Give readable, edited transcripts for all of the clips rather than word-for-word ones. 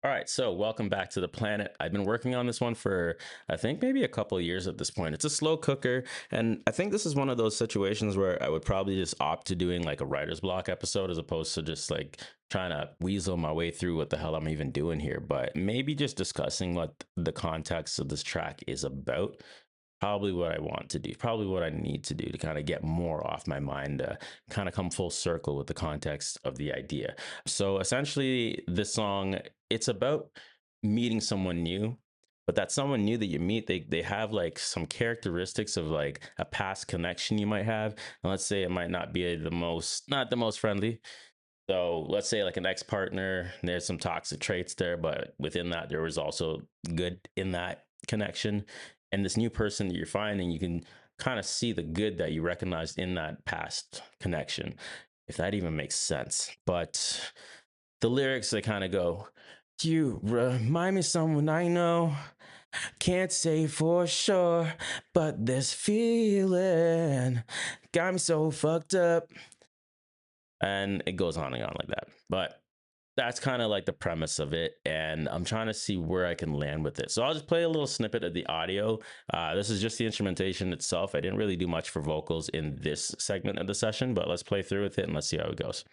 All right, so welcome back to the planet. I've been working on this one for, I think, maybe a couple of years at this point. It's a slow cooker, and I think this is one of those situations where I would probably just opt to doing like a writer's block episode as opposed to just like trying to weasel my way through what the hell I'm even doing here. But maybe just discussing what the context of this track is about. Probably what I want to do, probably what I need to do to kind of get more off my mind, kind of come full circle with the context of the idea. So essentially, this song, it's about meeting someone new, but that someone new that you meet, they have like some characteristics of like a past connection you might have. And let's say it might not be not the most friendly. So let's say like an ex-partner, there's some toxic traits there, but within that, there was also good in that connection. And this new person that you're finding, you can kind of see the good that you recognized in that past connection, if that even makes sense. But the lyrics, they kind of go, you remind me of someone I know. Can't say for sure, but this feeling got me so fucked up. And it goes on and on like that. But that's kind of like the premise of it, and I'm trying to see where I can land with it. So I'll just play a little snippet of the audio. This is just the instrumentation itself. I didn't really do much for vocals in this segment of the session, but let's play through with it and let's see how it goes.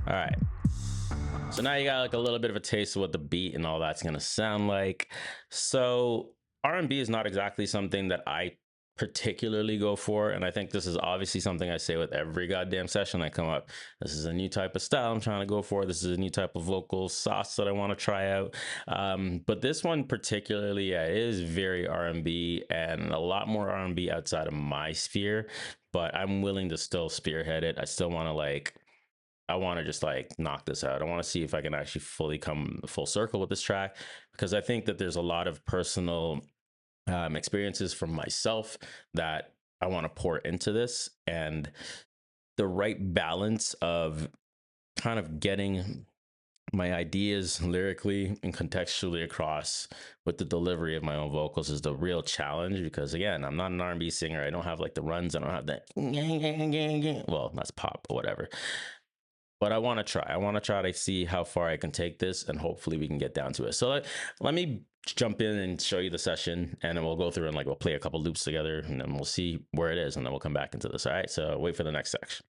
All right. So now you got like a little bit of a taste of what the beat and all that's gonna sound like. So R&B is not exactly something that I particularly go for, and I think this is obviously something I say with every goddamn session I come up. This is a new type of style I'm trying to go for. This is a new type of vocal sauce that I want to try out. But this one particularly, yeah, it is very R&B and a lot more R&B outside of my sphere. But I'm willing to still spearhead it. I still want to I want to just like knock this out. I want to see if I can actually fully come full circle with this track, because I think that there's a lot of personal experiences from myself that I want to pour into this, and the right balance of kind of getting my ideas lyrically and contextually across with the delivery of my own vocals is the real challenge, because again, I'm not an R&B singer. I don't have like the runs. I don't have that. Well, that's pop or whatever. But I want to try. I want to try to see how far I can take this, and hopefully we can get down to it. So let me jump in and show you the session, and then we'll go through and like we'll play a couple loops together, and then we'll see where it is, and then we'll come back into this. All right. So wait for the next section.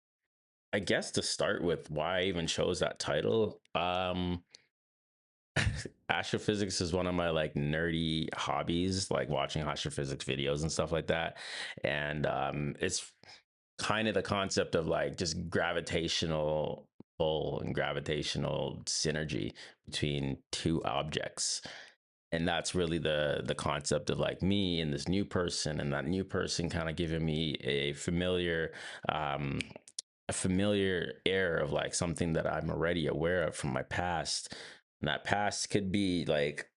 I guess to start with, why I even chose that title. Astrophysics is one of my like nerdy hobbies, like watching astrophysics videos and stuff like that, and it's kind of the concept of like just gravitational pull and gravitational synergy between two objects. And that's really the concept of like me and this new person, and that new person kind of giving me um a familiar air of like something that I'm already aware of from my past. And that past could be like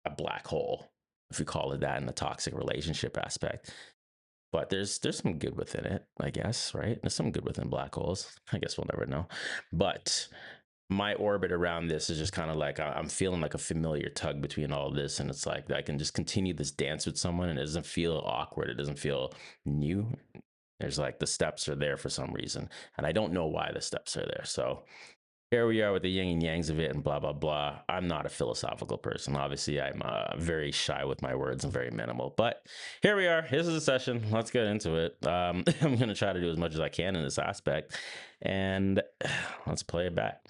a black hole, if you call it that, in the toxic relationship aspect. But there's some good within it, I guess, right? There's some good within black holes. I guess we'll never know. But my orbit around this is just kind of like I'm feeling like a familiar tug between all of this, and it's like I can just continue this dance with someone, and it doesn't feel awkward. It doesn't feel new. There's like the steps are there for some reason, and I don't know why the steps are there. So here we are with the yin and yangs of it and blah blah blah. I'm not a philosophical person. Obviously, I'm very shy with my words and very minimal, but here we are. This is a session. Let's get into it. I'm gonna try to do as much as I can in this aspect, and let's play it back.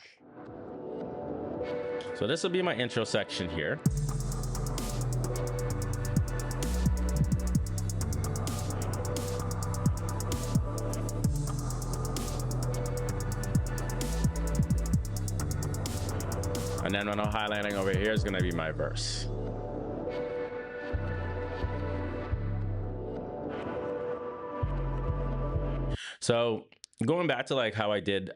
So this will be my intro section here. And then when I'm highlighting over here is going to be my verse. So going back to like how I did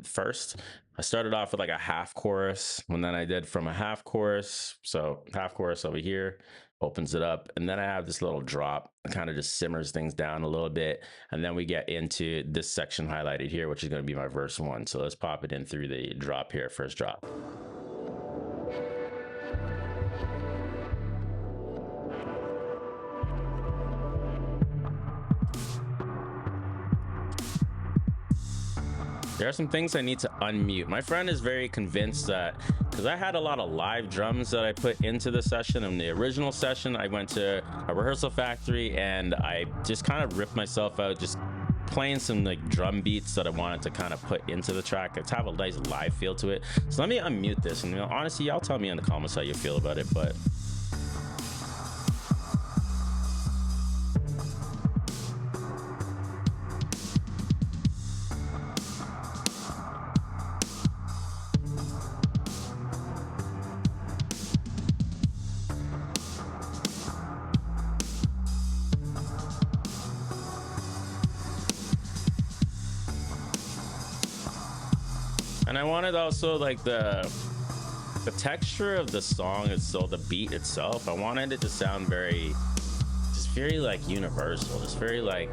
first, I started off with like a half chorus, and then I did from a half chorus. So half chorus over here opens it up, and then I have this little drop. It kind of just simmers things down a little bit, and then we get into this section highlighted here, which is going to be my verse 1. So let's pop it in through the drop here, first drop. There are some things I need to unmute. My friend is very convinced that, because I had a lot of live drums that I put into the session. In the original session, I went to a rehearsal factory and I just kind of ripped myself out, just playing some like drum beats that I wanted to kind of put into the track. It's have a nice live feel to it. So let me unmute this, and honestly, y'all tell me in the comments how you feel about it, but and I wanted also like the texture of the song itself, the beat itself. I wanted it to sound very like universal, just very like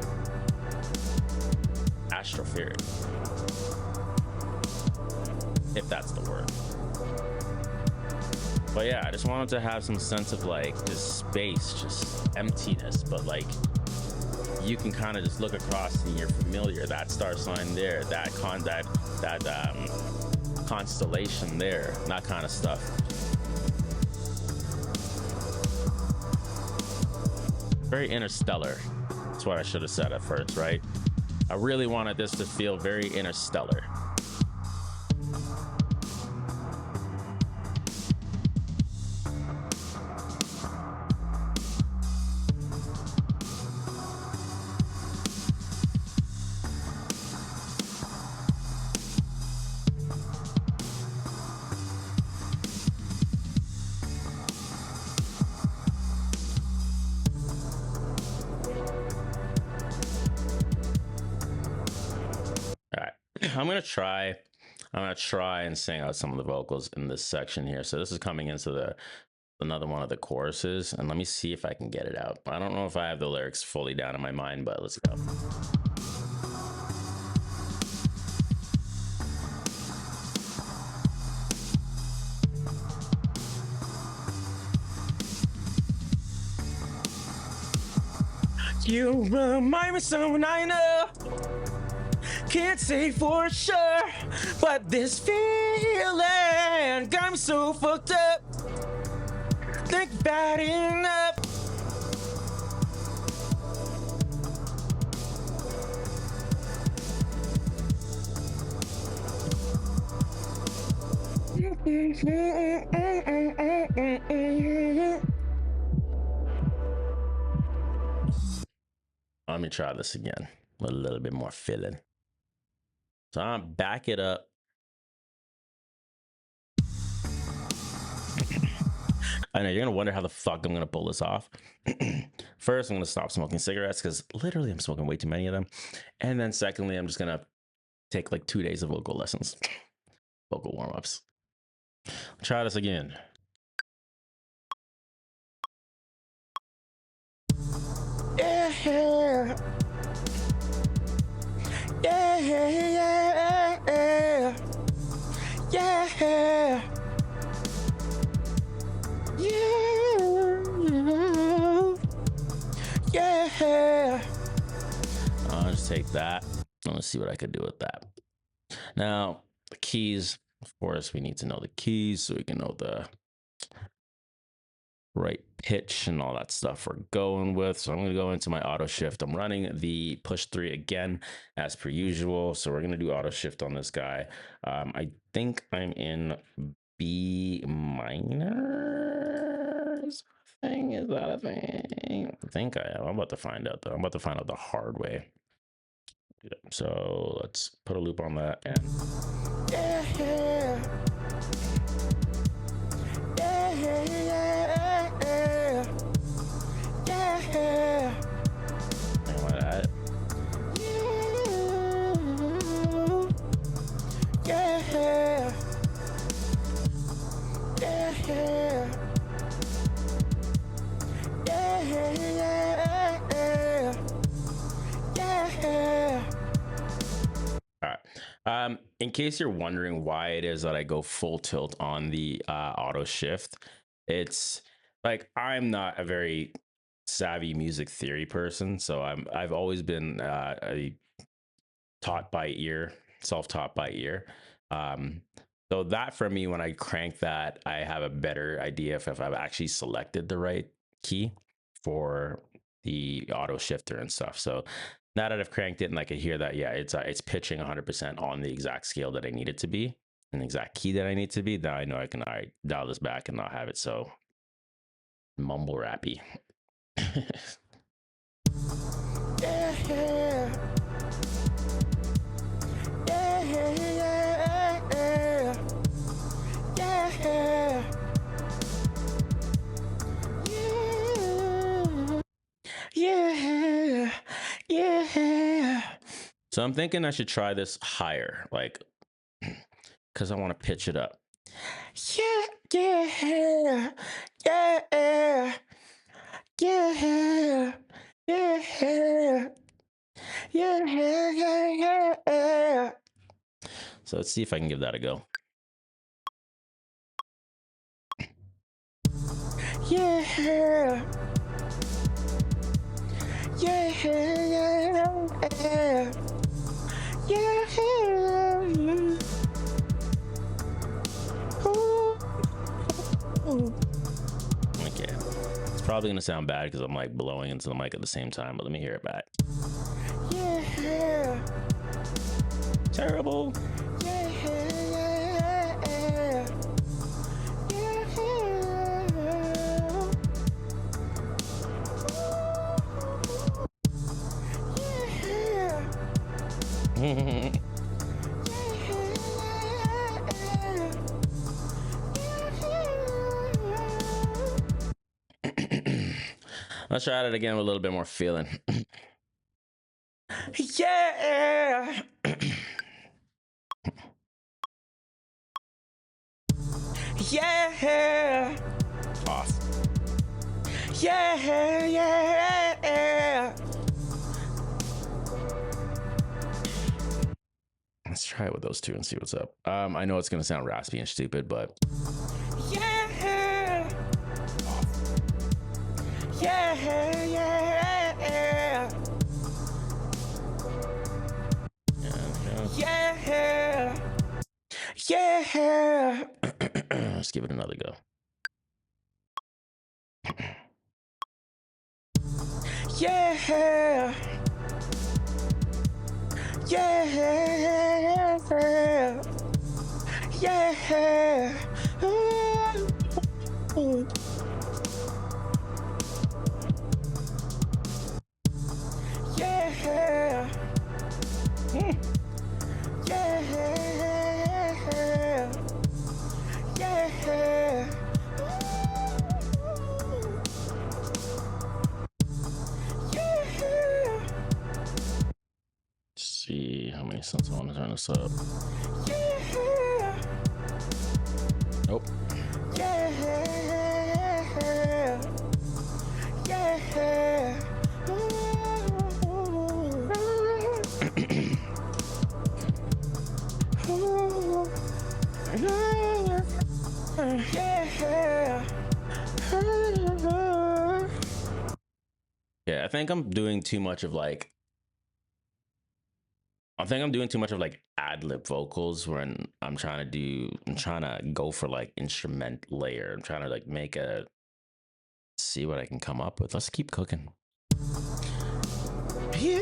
astroperic, if that's the word. But yeah, I just wanted to have some sense of like just space, just emptiness, but like you can kind of just look across and you're familiar. That star sign there, that constellation there, that kind of stuff. Very interstellar. That's what I should have said at first, right? I really wanted this to feel very interstellar. I'm gonna try and sing out some of the vocals in this section here. So this is coming into another one of the choruses, and let me see if I can get it out. I don't know if I have the lyrics fully down in my mind, but let's go. You remind me of someone I know. Can't say for sure, but this feeling got me so fucked up. Think about it enough. Let me try this again with a little bit more feeling. So I'm gonna back it up. I know you're gonna wonder how the fuck I'm gonna pull this off. First, I'm gonna stop smoking cigarettes because literally I'm smoking way too many of them. And then secondly, I'm just gonna take like 2 days of vocal lessons, vocal warm-ups. Try this again. Yeah. Yeah, yeah, yeah, yeah, yeah. I'll just take that. Let's see what I could do with that. Now, the keys, of course, we need to know the keys so we can know the right pitch and all that stuff we're going with. So I'm going to go into my auto shift. I'm running the push 3 again as per usual. So we're going to do auto shift on this guy. I think I'm in B minor. Is that a thing? I think I am. I'm about to find out though. I'm about to find out the hard way. So let's put a loop on that and yeah. Yeah. All right. In case you're wondering why it is that I go full tilt on the auto shift, it's like I'm not a very savvy music theory person, so I've always been a taught by ear, self-taught by ear. Um, so that for me, when I crank that, I have a better idea if I've actually selected the right key for the auto shifter and stuff. So now that I've cranked it and I can hear that, yeah, it's pitching 100% on the exact scale that I need it to be, an exact key that I need to be. Now I know I can dial this back and not have it so mumble rappy. Yeah, yeah. Yeah, yeah, yeah. Yeah, yeah. So I'm thinking I should try this higher, like, because I want to pitch it up. Yeah, yeah, yeah, yeah, yeah, yeah, yeah, yeah. So let's see if I can give that a go. Yeah, yeah, yeah, yeah, okay, it's probably gonna sound bad because I'm like blowing into the mic at the same time, but let me hear it back. Yeah, terrible. Let's try it again with a little bit more feeling. Yeah. Yeah. Off. Yeah. Let's try it with those two and see what's up. I know it's gonna sound raspy and stupid, but yeah. Yeah. Let's give it another go. Yeah. See how many cents I want to turn this up. Nope. Yeah, I think I'm doing too much of like ad lib vocals when I'm trying to go for like instrument layer. I'm trying to like see what I can come up with. Let's keep cooking. Yeah.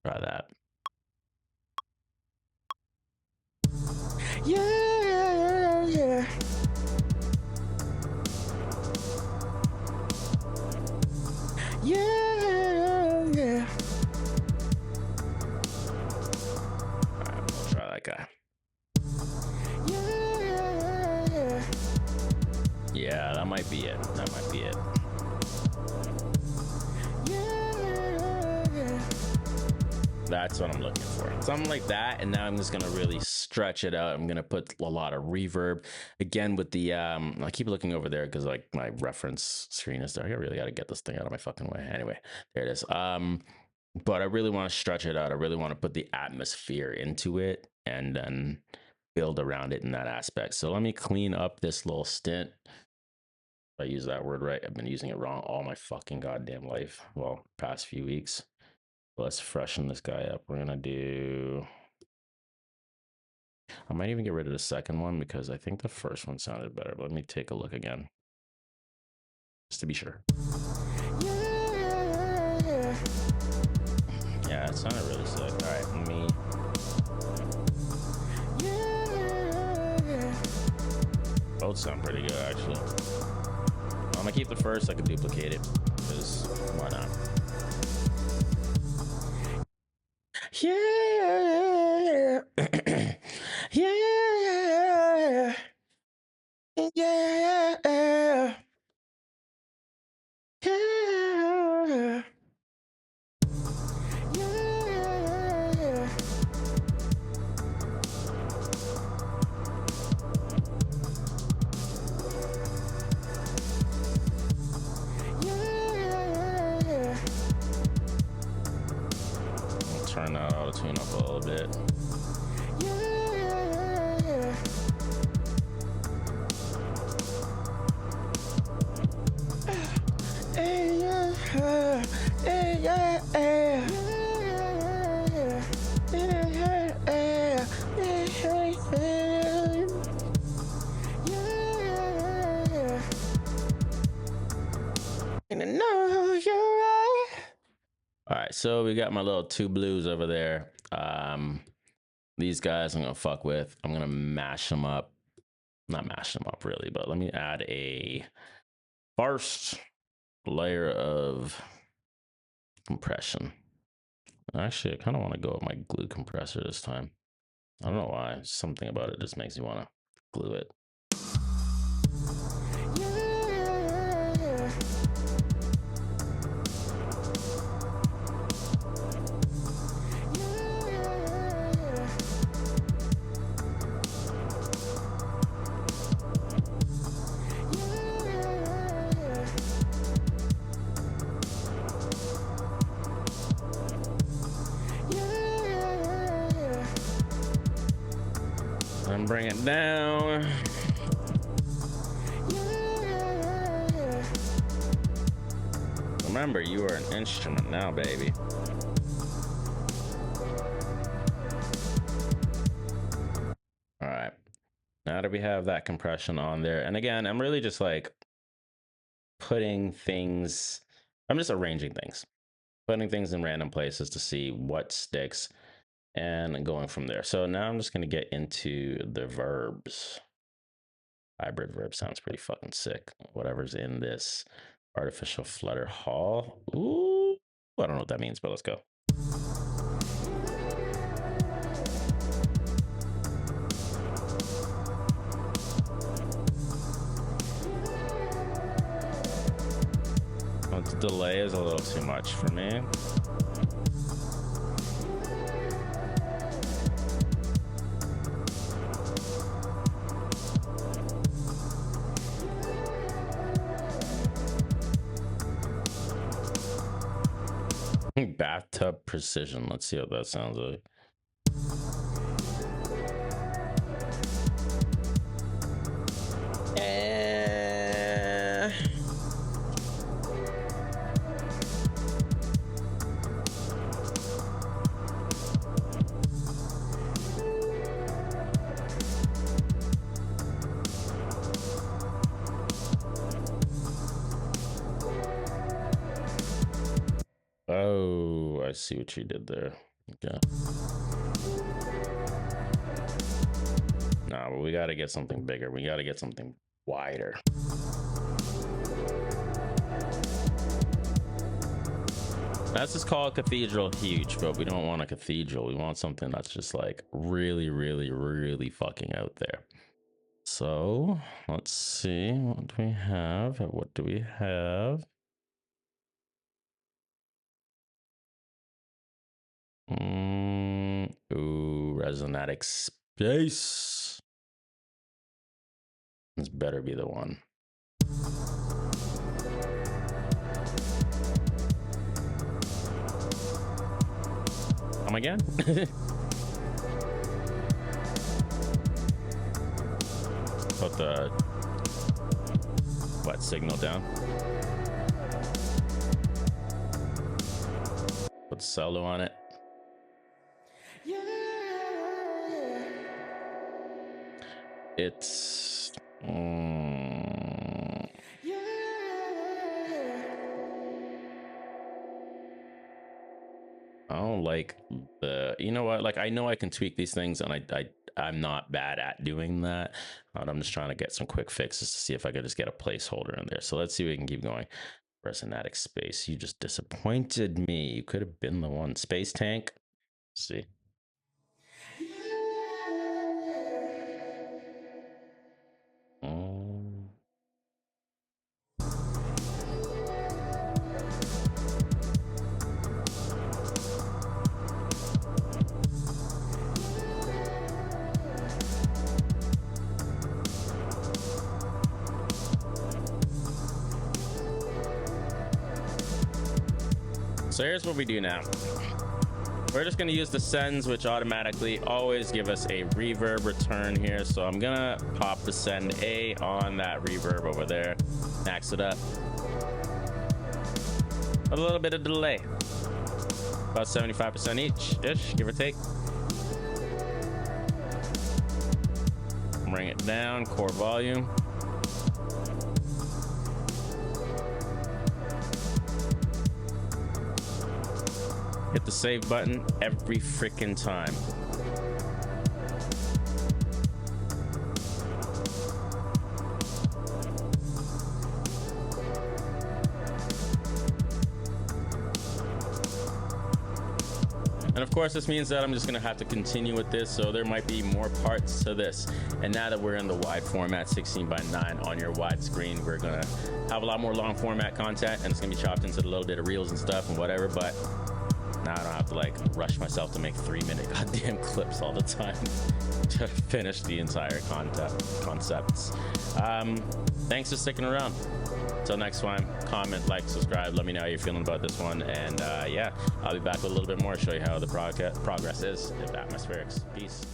Try that. Yeah. All right, we'll try that guy. Yeah, that might be it. That's what I'm looking for. Something like that. And now I'm just gonna really stretch it out. I'm gonna put a lot of reverb again with the I keep looking over there because like my reference screen is there. I really gotta get this thing out of my fucking way. Anyway, there it is. But I really want to stretch it out. I really want to put the atmosphere into it and then build around it in that aspect. So let me clean up this little stint. If I use that word right, I've been using it wrong all my fucking goddamn life. Well, past few weeks. Let's freshen this guy up. We're gonna do, I might even get rid of the second one because I think the first one sounded better. But let me take a look again just to be sure. Yeah, it sounded really sick. All right, let me. Both sound pretty good, actually. I'm gonna keep the first. I can duplicate it because why not? Yeah, yeah, yeah, yeah. Turn that auto tune up a little bit. All right, so we got my little two blues over there. These guys I'm gonna fuck with. I'm gonna mash them up. Not mash them up really, but let me add a first layer of compression. Actually, I kind of want to go with my glue compressor this time. I don't know why. Something about it just makes me want to glue it. And bring it down. Remember, you are an instrument now, baby. All right. Now that we have that compression on there, and again, I'm really just like putting things, I'm just arranging things, putting things in random places to see what sticks and going from there. So now I'm just going to get into the verbs. Hybrid verb sounds pretty fucking sick. Whatever's in this artificial flutter hall. Ooh, I don't know what that means, but let's go. The delay is a little too much for me. Bathtub precision. Let's see what that sounds like. Oh, I see what you did there. Okay. Nah, but we got to get something bigger. We got to get something wider. That's just called cathedral huge, but we don't want a cathedral. We want something that's just like really, really, really fucking out there. So let's see. What do we have? What do we have? Ooh, resonatic space. This better be the one. Come again? Put the signal down. Put the solo on it. It's I don't like the, you know what, like I know I can tweak these things, and I'm not bad at doing that, but I'm just trying to get some quick fixes to see if I could just get a placeholder in there. So let's see if we can keep going. Resonatic space, you just disappointed me. You could have been the one. Space tank. Let's see. So here's what we do now. We're just going to use the sends, which automatically always give us a reverb return here. So I'm going to pop the send A on that reverb over there, max it up. A little bit of delay, about 75% each-ish, give or take. Bring it down, core volume. Hit the save button every freaking time. And of course, this means that I'm just gonna have to continue with this, so there might be more parts to this. And now that we're in the wide format, 16:9 on your widescreen, we're gonna have a lot more long format content, and it's gonna be chopped into a little bit of reels and stuff and whatever, but now I don't have to like rush myself to make 3-minute goddamn clips all the time to finish the entire concepts. Thanks for sticking around. Until next time, comment, like, subscribe, let me know how you're feeling about this one, and yeah, I'll be back with a little bit more to show you how the progress is of Atmospherics. Peace.